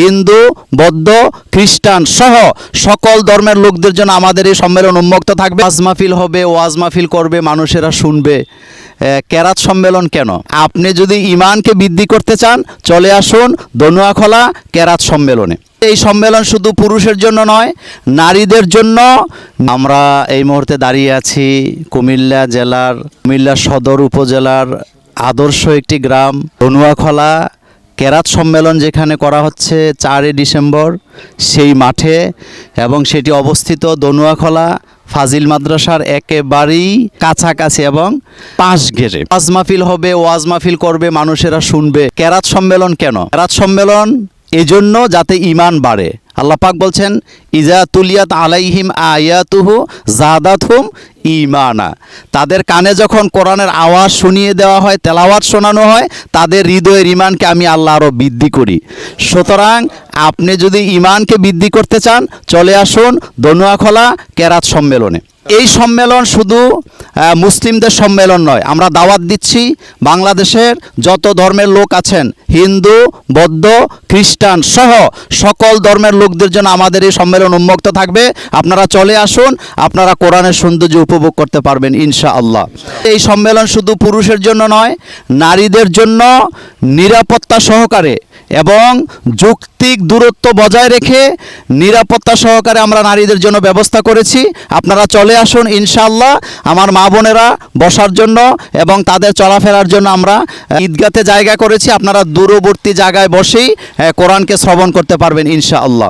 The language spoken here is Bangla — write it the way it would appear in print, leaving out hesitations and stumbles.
হিন্দু, বৌদ্ধ, খ্রিস্টান সহ সকল ধর্মের লোকদের জন্য আমাদের এই সম্মেলন উন্মুক্ত থাকবে। ওয়াজ মাহফিল হবে, ওয়াজ মাহফিল করবে, মানুষেরা শুনবে। কেরাত সম্মেলন কেন? আপনি যদি ঈমানকে বৃদ্ধি করতে চান চলে আসুন দনুয়াখলা কেরাত সম্মেলনে। এই সম্মেলন শুধু পুরুষের জন্য নয়, নারীদের জন্য। আমরা এই মুহূর্তে দাঁড়িয়ে আছি কুমিল্লা জেলার কুমিল্লা সদর উপজেলার আদর্শ একটি গ্রাম দনুয়াখলা কেরাত সম্মেলন যেখানে করা হচ্ছে 4 ডিসেম্বর সেই মাঠে, এবং সেটি অবস্থিত দনুয়াখলা ফাজিল মাদ্রাসার একেবারেই কাছাকাছি এবং পাশ ঘেরে। ওয়াজ মাহফিল হবে, ওয়াজ মাহফিল করবে, মানুষেরা শুনবে। কেরাত সম্মেলন কেন? কেরাত সম্মেলন এজন্য যাতে ঈমান বাড়ে। আল্লাহ পাক বলছেন ইজা তুলিয়াত আলাইহিম আয়াতুহু জাদাতহুম ঈমানা। তাদের কানে যখন কোরআনের আওয়াজ শুনিয়ে দেওয়া হয়, তেলাওয়াত শোনানো হয়, তাদের হৃদয়ের ঈমানকে আমি আল্লাহ আরও বৃদ্ধি করি। সুতরাং আপনি যদি ঈমানকে বৃদ্ধি করতে চান চলে আসুন দনুয়াখলা কেরাত সম্মেলনে। এই সম্মেলন শুধু মুসলিমদের সম্মেলন নয়, আমরা দাওয়াত দিচ্ছি বাংলাদেশের যত ধর্মের লোক আছেন, হিন্দু, বৌদ্ধ, খ্রিস্টান সহ সকল ধর্মের লোকদের জন্য আমাদের এই সম্মেলন উন্মুক্ত থাকবে। আপনারা চলে আসুন, আপনারা কোরআনের সৌন্দর্য উপভোগ করতে পারবেন ইনশাআল্লাহ। এই সম্মেলন শুধু পুরুষের জন্য নয়, নারীদের জন্য নিরাপত্তা সহকারে এবং যৌক্তিক দূরত্ব বজায় রেখে নিরাপত্তা সহকারে আমরা নারীদের জন্য ব্যবস্থা করেছি। আপনারা চলে আসুন ইনশাআল্লাহ। আমার মা বোনেরা বসার জন্য এবং তাদের চলাফেরার জন্য আমরা ঈদগাতে জায়গা করেছি। আপনারা দূরবর্তী জায়গায় বসেই কোরআনকে শ্রবণ করতে পারবেন ইনশাআল্লাহ।